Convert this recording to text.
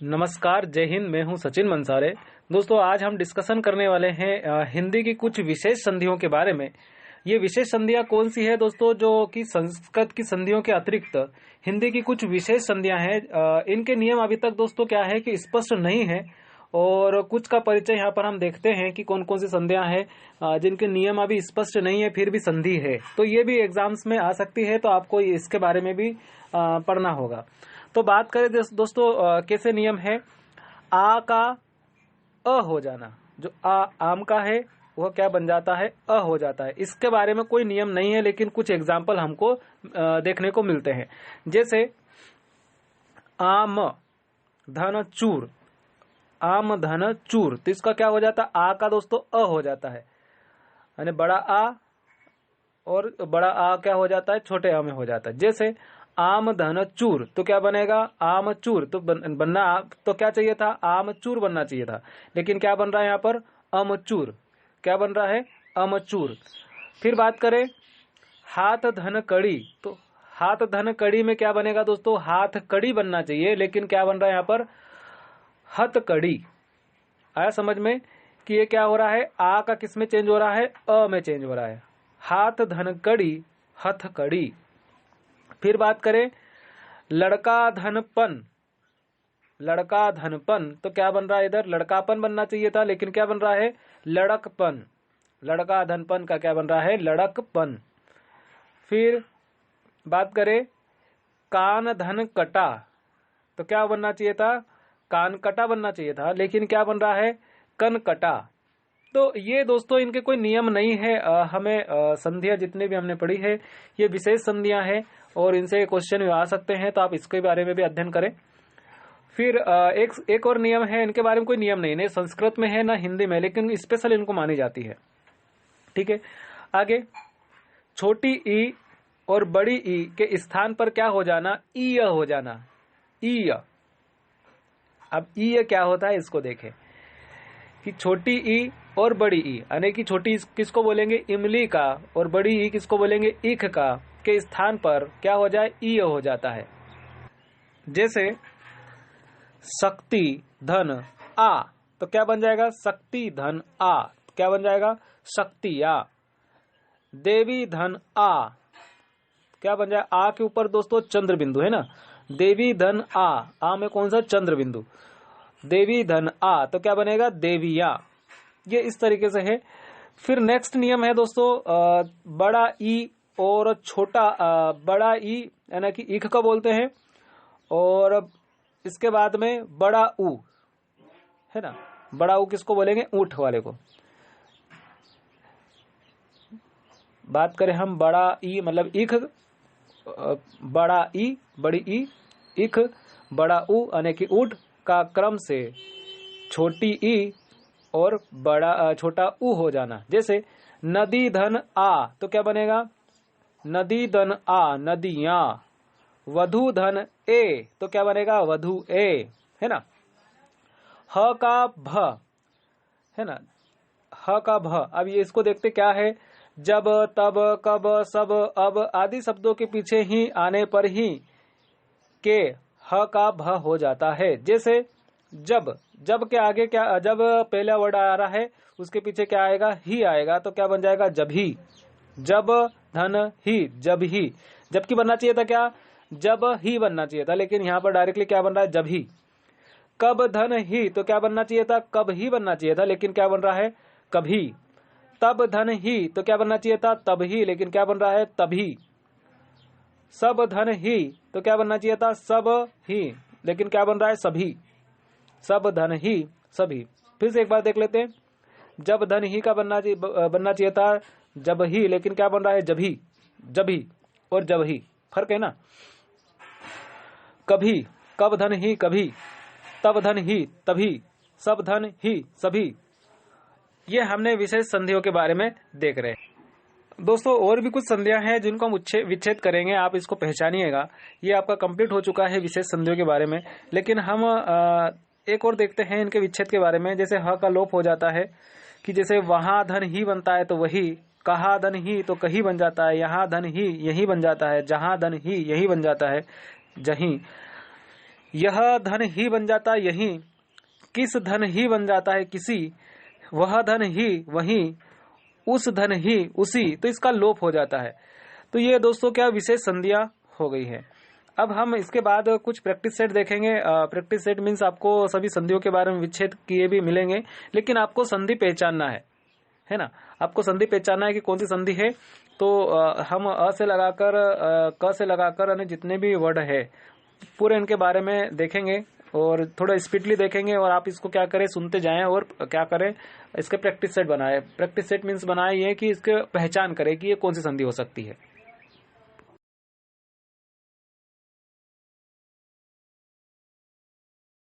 नमस्कार, जय हिंद। मैं हूं सचिन मंसारे। दोस्तों, आज हम डिस्कशन करने वाले हैं हिंदी की कुछ विशेष संधियों के बारे में। ये विशेष संधियां कौन सी है दोस्तों? जो कि संस्कृत की संधियों के अतिरिक्त हिंदी की कुछ विशेष संधियां हैं। इनके नियम अभी तक दोस्तों क्या है कि स्पष्ट नहीं है, और कुछ का परिचय यहाँ पर हम देखते हैं कि कौन कौन सी संधियां हैं जिनके नियम अभी स्पष्ट नहीं है, फिर भी संधि है। तो ये भी एग्जाम्स में आ सकती है, तो आपको इसके बारे में भी पढ़ना होगा। तो बात करें दोस्तों, कैसे नियम है। आ का अ हो जाना, जो आम का है वह क्या बन जाता है? अ हो जाता है। इसके बारे में कोई नियम नहीं है, लेकिन कुछ एग्जाम्पल हमको देखने को मिलते हैं। जैसे आम धन चूर, आम धन चूर, तो इसका क्या हो जाता है? आ का दोस्तों अ हो जाता है, यानी बड़ा आ, और बड़ा आ क्या हो जाता है? छोटे आ में हो जाता है। जैसे आम धन चूर, तो क्या बनेगा? आम चूर। तो बनना तो क्या चाहिए था? आम चूर बनना चाहिए था, लेकिन क्या बन रहा है यहाँ पर? अमचूर। क्या बन रहा है? अमचूर। फिर बात करें हाथ धन कड़ी, तो हाथ धन कड़ी में क्या बनेगा दोस्तों? हाथ कड़ी बनना चाहिए, लेकिन क्या बन रहा है यहाँ पर? हथ कड़ी। आया समझ में कि ये क्या हो रहा है? आ का किस में चेंज हो रहा है? अ में चेंज हो रहा है। हाथ धन कड़ी, हथ कड़ी। फिर बात करें लड़का धनपन, लड़का धनपन, तो क्या बन रहा है? इधर लड़कापन बनना चाहिए था, लेकिन क्या बन रहा है? लड़कपन। लड़का धनपन का क्या बन रहा है? लड़कपन। फिर बात करें कान धन कटा, तो क्या बनना चाहिए था? कान कटा बनना चाहिए था, लेकिन क्या बन रहा है? कन कटा। तो ये दोस्तों इनके कोई नियम नहीं है। हमें संधियां जितने भी हमने पढ़ी है ये विशेष संधियां हैं, और इनसे क्वेश्चन आ सकते हैं, तो आप इसके बारे में भी अध्ययन करें। फिर एक और नियम है, इनके बारे में कोई नियम नहीं है, संस्कृत में है ना हिंदी में, लेकिन स्पेशल इनको मानी जाती है। ठीक है, आगे छोटी ई और बड़ी ई के स्थान पर क्या हो जाना? ई हो जाना। ई। अब ई क्या होता है इसको देखें कि छोटी ई और बड़ी ई, यानी कि छोटी किसको बोलेंगे? इमली का, और बड़ी ई किसको बोलेंगे? ईख का, के स्थान पर क्या हो जाए? ई हो जाता है। जैसे शक्ति धन आ, तो क्या बन जाएगा? शक्ति धन आ। क्या बन जाएगा? शक्ति आ। देवी धन आ, क्या बन जाए? आ के ऊपर दोस्तों चंद्र बिंदु है ना, देवी धन आ में कौन सा? चंद्र बिंदु। देवी धन आ, तो क्या बनेगा? देविया। ये इस तरीके से है। फिर नेक्स्ट नियम है दोस्तों बड़ा ई और छोटा बड़ा ई, यानी कि ईख का बोलते हैं, और इसके बाद में बड़ा ऊ है ना। बड़ा ऊ किसको बोलेंगे? ऊंट वाले को। बात करें हम बड़ा ई मतलब ईख, बड़ा ई, बड़ी ई, ईख, बड़ा ऊ यानी कि ऊंट का क्रम से छोटी ई और बड़ा छोटा ऊ हो जाना। जैसे नदी धन आ, तो क्या बनेगा? नदी धन आ, नदियां। वधु धन ए, तो क्या बनेगा? वधु ए, है ना। ह का भ, है ना, ह का भ। अब ये इसको देखते क्या है? जब, तब, कब, सब, अब आदि शब्दों के पीछे ही आने पर ही के ह का भ हो जाता है। जैसे जब, जब के आगे क्या? जब पहला वर्ड आ रहा है उसके पीछे क्या आएगा? ही आएगा, तो क्या बन जाएगा? जब ही। जब धन ही, जब ही। जबकि बनना चाहिए था क्या? जब ही बनना चाहिए था, लेकिन यहाँ पर डायरेक्टली क्या बन रहा है? जब ही। कब धन ही, तो क्या बनना चाहिए था? कब ही बनना चाहिए था, लेकिन क्या बन रहा है? कभी। तब धन ही, तो क्या बनना चाहिए था? तब ही, लेकिन क्या बन रहा है? तभी। सब धन ही, तो क्या बनना चाहिए था? सब ही, लेकिन क्या बन रहा है? सभी। सब धन ही, सभी। फिर से एक बार देख लेते हैं। जब धन ही का बनना चाहिए था जब ही, लेकिन क्या बन रहा है? जब ही। जब ही और जब ही फर्क है ना। कभी, कब धन ही, कभी। तब धन ही, तभी। सब धन ही, सभी। ये हमने विशेष संधियों के बारे में देख रहे हैं। दोस्तों, और भी कुछ संधियां हैं जिनको हम विच्छेद करेंगे, आप इसको पहचानिएगा। ये आपका कंप्लीट हो चुका है विशेष संधियों के बारे में, लेकिन हम एक और देखते हैं इनके विच्छेद के बारे में। जैसे ह का लोप हो जाता है, कि जैसे वहां धन ही बनता है तो वही, कहा धन ही तो कहीं बन जाता है, यहाँ धन ही यही बन जाता है, जहां धन ही यही बन जाता है, जहीं। यह धन ही बन जाता है यही, किस धन ही बन जाता है किसी, वह धन ही वही, उस धन ही उसी, तो इसका लोप हो जाता है। तो ये दोस्तों क्या विशेष संधियां हो गई है। अब हम इसके बाद कुछ प्रैक्टिस सेट देखेंगे। प्रैक्टिस सेट मीन्स आपको सभी संधियों के बारे में विच्छेद किए भी मिलेंगे, लेकिन आपको संधि पहचानना है ना। आपको संधि पहचानना है कि कौन सी संधि है। तो हम अ से लगाकर क से लगाकर यानी जितने भी वर्ड है पूरे इनके बारे में देखेंगे और थोड़ा स्पीडली देखेंगे, और आप इसको क्या करें, सुनते जाएं और क्या करें, इसके प्रैक्टिस सेट बनाए। प्रैक्टिस सेट मीन्स बनाए ये कि इसके पहचान करें कि ये कौन सी संधि हो सकती है।